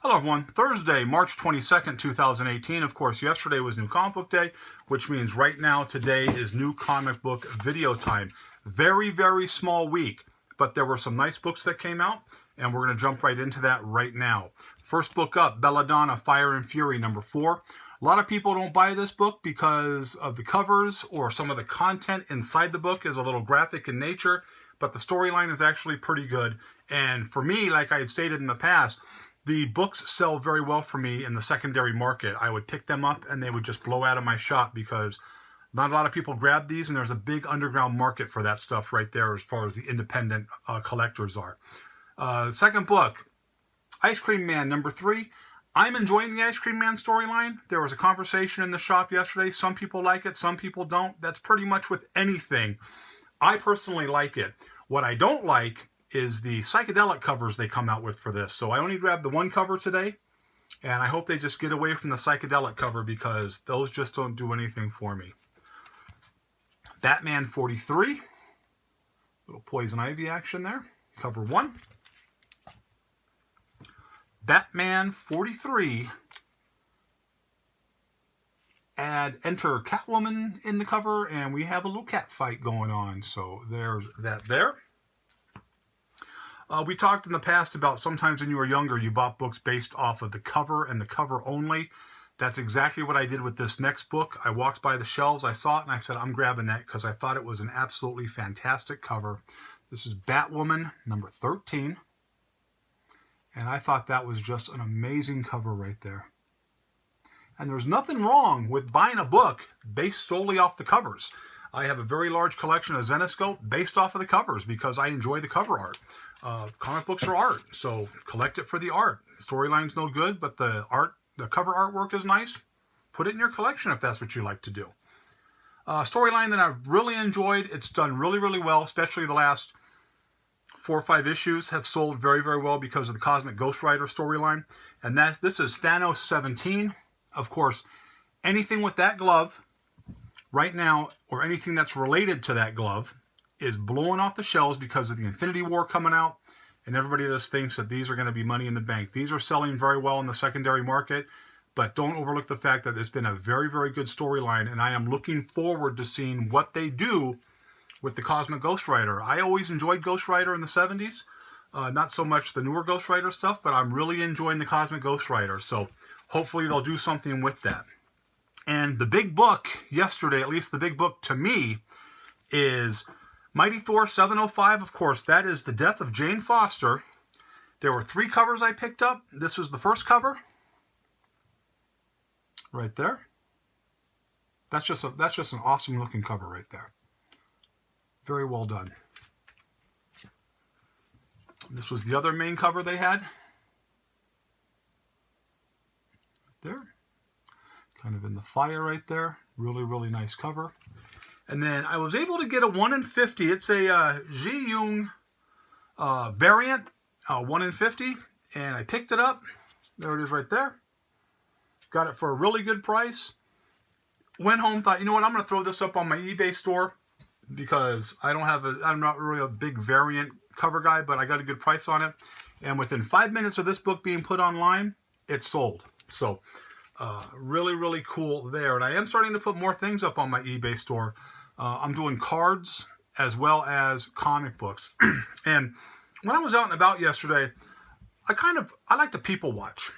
Hello everyone, Thursday, March 22nd, 2018. Of course, yesterday was New Comic Book Day, which means right now, today is New Comic Book Video Time. Very, very small week, but there were some nice books that came out, and we're going to jump right into that right now. First book up, Belladonna, Fire and Fury, number 4. A lot of people don't buy this book because of the covers or some of the content inside the book is a little graphic in nature, but the storyline is actually pretty good. And for me, like I had stated in the past, the books sell very well for me in the secondary market. I would pick them up and they would just blow out of my shop because not a lot of people grab these, and there's a big underground market for that stuff right there as far as the independent collectors are. Second book, Ice Cream Man, number 3. I'm enjoying the Ice Cream Man storyline. There was a conversation in the shop yesterday. Some people like it, some people don't. That's pretty much with anything. I personally like it. What I don't like is the psychedelic covers they come out with for this. So I only grabbed the one cover today, and I hope they just get away from the psychedelic cover because those just don't do anything for me. Batman 43. Little Poison Ivy action there. Cover 1. Batman 43. Enter Catwoman in the cover, and we have a little cat fight going on. So there's that there. We talked in the past about sometimes when you were younger, you bought books based off of the cover and the cover only. That's exactly what I did with this next book. I walked by the shelves, I saw it, and I said, I'm grabbing that because I thought it was an absolutely fantastic cover. This is Batwoman, number 13. And I thought that was just an amazing cover right there. And there's nothing wrong with buying a book based solely off the covers. I have a very large collection of Zenescope based off of the covers because I enjoy the cover art. Comic books are art, so collect it for the art. Storyline's no good, but the cover artwork is nice. Put it in your collection if that's what you like to do. Storyline that I've really enjoyed. It's done really, really well, especially the last 4 or 5 issues have sold very, very well because of the Cosmic Ghost Rider storyline. And this is Thanos 17. Of course, anything with that glove right now, or anything that's related to that glove, is blowing off the shelves because of the Infinity War coming out, and everybody just thinks that these are going to be money in the bank. These are selling very well in the secondary market, but don't overlook the fact that there's been a very, very good storyline, and I am looking forward to seeing what they do with the Cosmic Ghost Rider. I always enjoyed Ghost Rider in the 70s. Not so much the newer Ghost Rider stuff, but I'm really enjoying the Cosmic Ghost Rider, so hopefully they'll do something with that. And the big book yesterday, at least the big book to me, is Mighty Thor 705. Of course, that is the death of Jane Foster. There were 3 covers I picked up. This was the first cover. Right there. That's just an awesome looking cover right there. Very well done. This was the other main cover they had. There. Kind of in the fire right there. Really, really nice cover. And then I was able to get a 1 in 50. It's a Ji Young variant, 1 in 50. And I picked it up. There it is right there. Got it for a really good price. Went home, thought, you know what, I'm going to throw this up on my eBay store because I'm not really a big variant cover guy, but I got a good price on it. And within 5 minutes of this book being put online, it sold. So really, really cool there. And I am starting to put more things up on my eBay store. I'm doing cards as well as comic books. And when I was out and about yesterday, I like to people watch.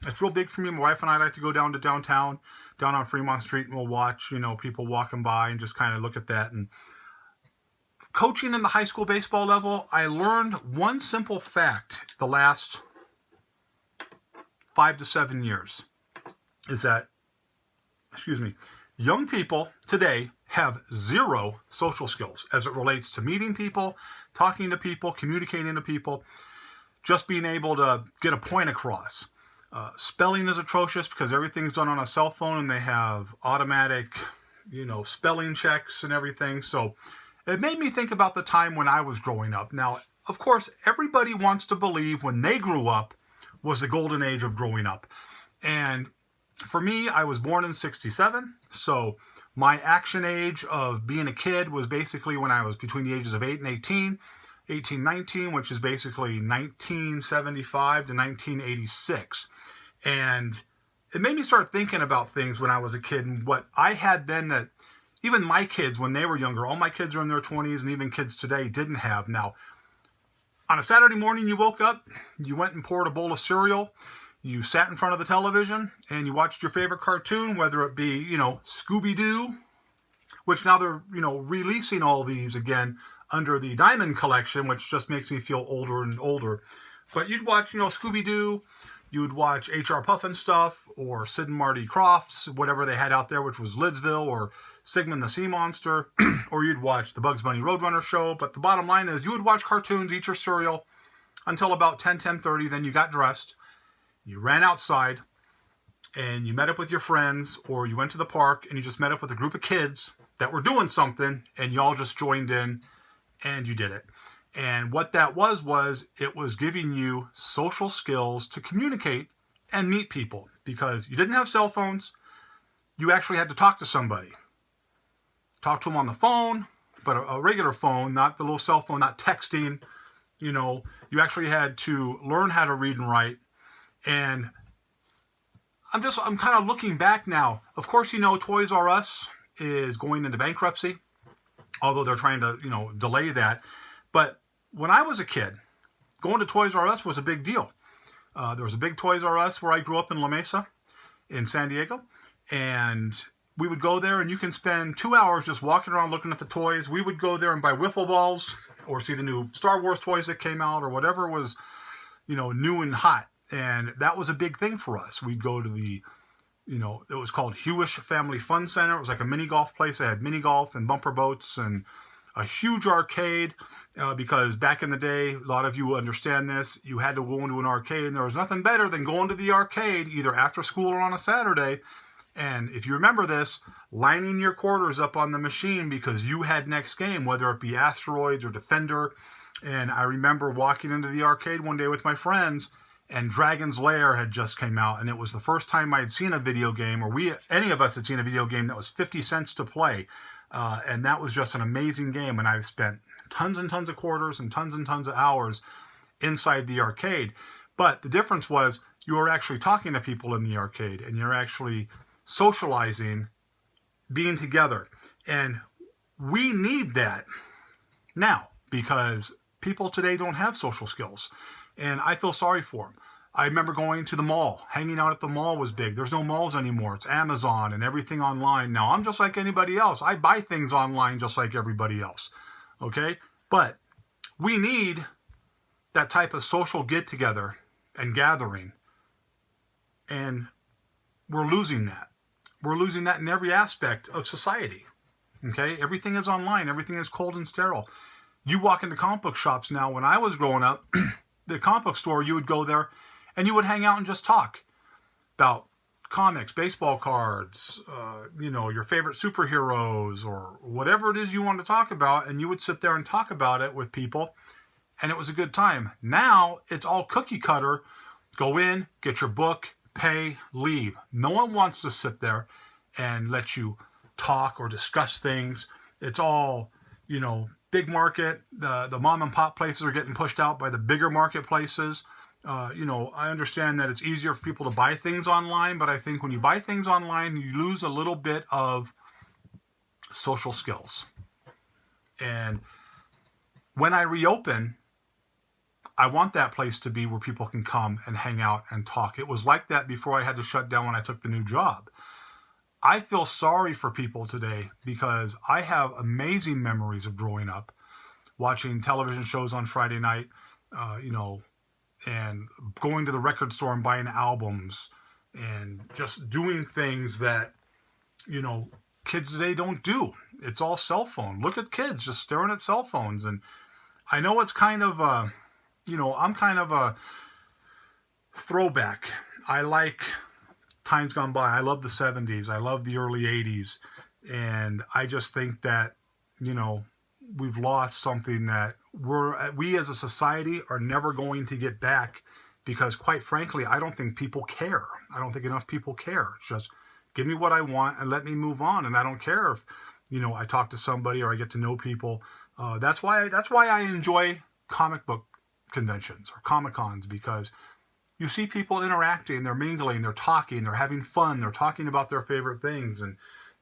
It's real big for me. My wife and I like to go down to downtown, down on Fremont Street, and we'll watch, people walking by and just kind of look at that. And coaching in the high school baseball level, I learned one simple fact the last 5 to 7 years is that, young people today have 0 social skills as it relates to meeting people, talking to people, communicating to people, just being able to get a point across. Spelling is atrocious because everything's done on a cell phone and they have automatic, spelling checks and everything. So it made me think about the time when I was growing up. Now, of course, everybody wants to believe when they grew up was the golden age of growing up. And for me, I was born in 67. So my action age of being a kid was basically when I was between the ages of 8 and 18. 1819, which is basically 1975 to 1986. And it made me start thinking about things when I was a kid and what I had then that even my kids, when they were younger, all my kids are in their 20s and even kids today didn't have. Now, on a Saturday morning, you woke up, you went and poured a bowl of cereal, you sat in front of the television, and you watched your favorite cartoon, whether it be, Scooby-Doo, which now they're, releasing all these again under the Diamond Collection, which just makes me feel older and older. But you'd watch, Scooby-Doo, you would watch H.R. Puffin stuff, or Sid and Marty Crofts, whatever they had out there, which was Lidsville, or Sigmund the Sea Monster, or you'd watch the Bugs Bunny Roadrunner show. But the bottom line is you would watch cartoons, eat your cereal until about 10:30. Then you got dressed, you ran outside, and you met up with your friends, or you went to the park and you just met up with a group of kids that were doing something, and y'all just joined in and you did it. And what that was it was giving you social skills to communicate and meet people, because you didn't have cell phones. You actually had to talk to somebody. Talk to them on the phone, but a regular phone, not the little cell phone, not texting. You actually had to learn how to read and write. And I'm kind of looking back now. Of course, Toys R Us is going into bankruptcy, although they're trying to, delay that. But when I was a kid, going to Toys R Us was a big deal. There was a big Toys R Us where I grew up in La Mesa in San Diego. And we would go there, and you can spend 2 hours just walking around looking at the toys. We would go there and buy wiffle balls or see the new Star Wars toys that came out or whatever was, new and hot. And that was a big thing for us. We'd go to the, it was called Hewish Family Fun Center. It was like a mini golf place. They had mini golf and bumper boats and a huge arcade, because back in the day, a lot of you understand this, you had to go into an arcade, and there was nothing better than going to the arcade either after school or on a Saturday. And if you remember this, lining your quarters up on the machine because you had next game, whether it be Asteroids or Defender. And I remember walking into the arcade one day with my friends, and Dragon's Lair had just came out, and it was the first time I had seen a video game, or any of us had seen a video game that was 50 cents to play. And that was just an amazing game, and I've spent tons and tons of quarters and tons of hours inside the arcade. But the difference was you were actually talking to people in the arcade, and you're actually socializing, being together. And we need that now, because people today don't have social skills, and I feel sorry for them. I remember going to the mall. Hanging out at the mall was big. There's no malls anymore. It's Amazon and everything online. Now, I'm just like anybody else. I buy things online just like everybody else. Okay? But we need that type of social get-together and gathering. And we're losing that. We're losing that in every aspect of society. Okay? Everything is online. Everything is cold and sterile. You walk into comic book shops now. When I was growing up, the comic book store, you would go there and you would hang out and just talk about comics, baseball cards, your favorite superheroes, or whatever it is you want to talk about. And you would sit there and talk about it with people, and it was a good time. Now it's all cookie cutter. Go in, get your book, pay, leave. No one wants to sit there and let you talk or discuss things. It's all, big market. The mom and pop places are getting pushed out by the bigger marketplaces. I understand that it's easier for people to buy things online, but I think when you buy things online, you lose a little bit of social skills. And when I reopen, I want that place to be where people can come and hang out and talk. It was like that before I had to shut down when I took the new job. I feel sorry for people today because I have amazing memories of growing up, watching television shows on Friday night, and going to the record store and buying albums and just doing things that, kids today don't do. It's all cell phone. Look at kids just staring at cell phones. And I know it's kind of, I'm kind of a throwback. I like times gone by. I love the 70s. I love the early 80s. And I just think that, we've lost something that we as a society are never going to get back, because quite frankly, I don't think people care. I don't think enough people care. It's just give me what I want and let me move on. And I don't care if, I talk to somebody or I get to know people. That's why I enjoy comic book conventions or Comic-Cons, because you see people interacting, they're mingling, they're talking, they're having fun, they're talking about their favorite things. And,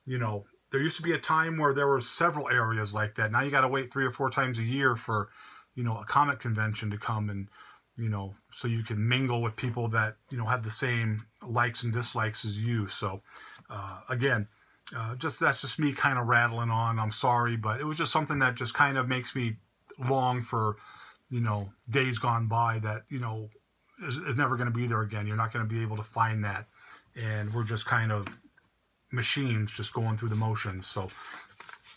you know, there used to be a time where there were several areas like that. Now you got to wait 3 or 4 times a year for, you know, a comic convention to come, and, you know, so you can mingle with people that, you know, have the same likes and dislikes as you. So, again, that's just me kind of rattling on. I'm sorry, but it was just something that just kind of makes me long for, you know, days gone by that, you know, is never going to be there again. You're not going to be able to find that. And we're just kind of machines just going through the motions. So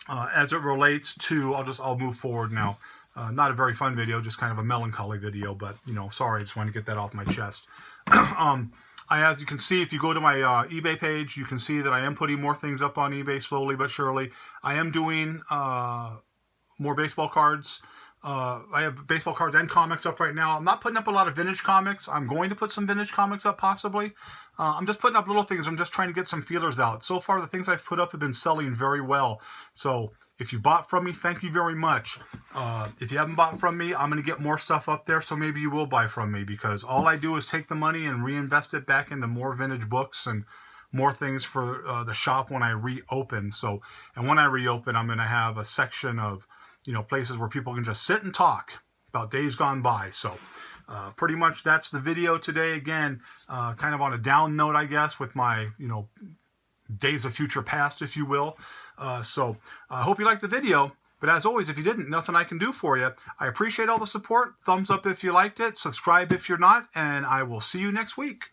as it relates to, I'll move forward now. Not a very fun video, just kind of a melancholy video, but, you know, sorry, I just wanted to get that off my chest. As you can see, if you go to my eBay page, you can see that I am putting more things up on eBay slowly but surely. I am doing more baseball cards. I have baseball cards and comics up right now. I'm not putting up a lot of vintage comics. I'm going to put some vintage comics up possibly. I'm just putting up little things. I'm just trying to get some feelers out. So far, the things I've put up have been selling very well. So if you bought from me, thank you very much. If you haven't bought from me, I'm going to get more stuff up there. So maybe you will buy from me, because all I do is take the money and reinvest it back into more vintage books and more things for the shop when I reopen. So, and when I reopen, I'm going to have a section of, you know, places where people can just sit and talk about days gone by. So pretty much that's the video today. Again, kind of on a down note, I guess, with my, you know, days of future past, if you will. So I hope you liked the video. But as always, if you didn't, nothing I can do for you. I appreciate all the support. Thumbs up if you liked it. Subscribe if you're not. And I will see you next week.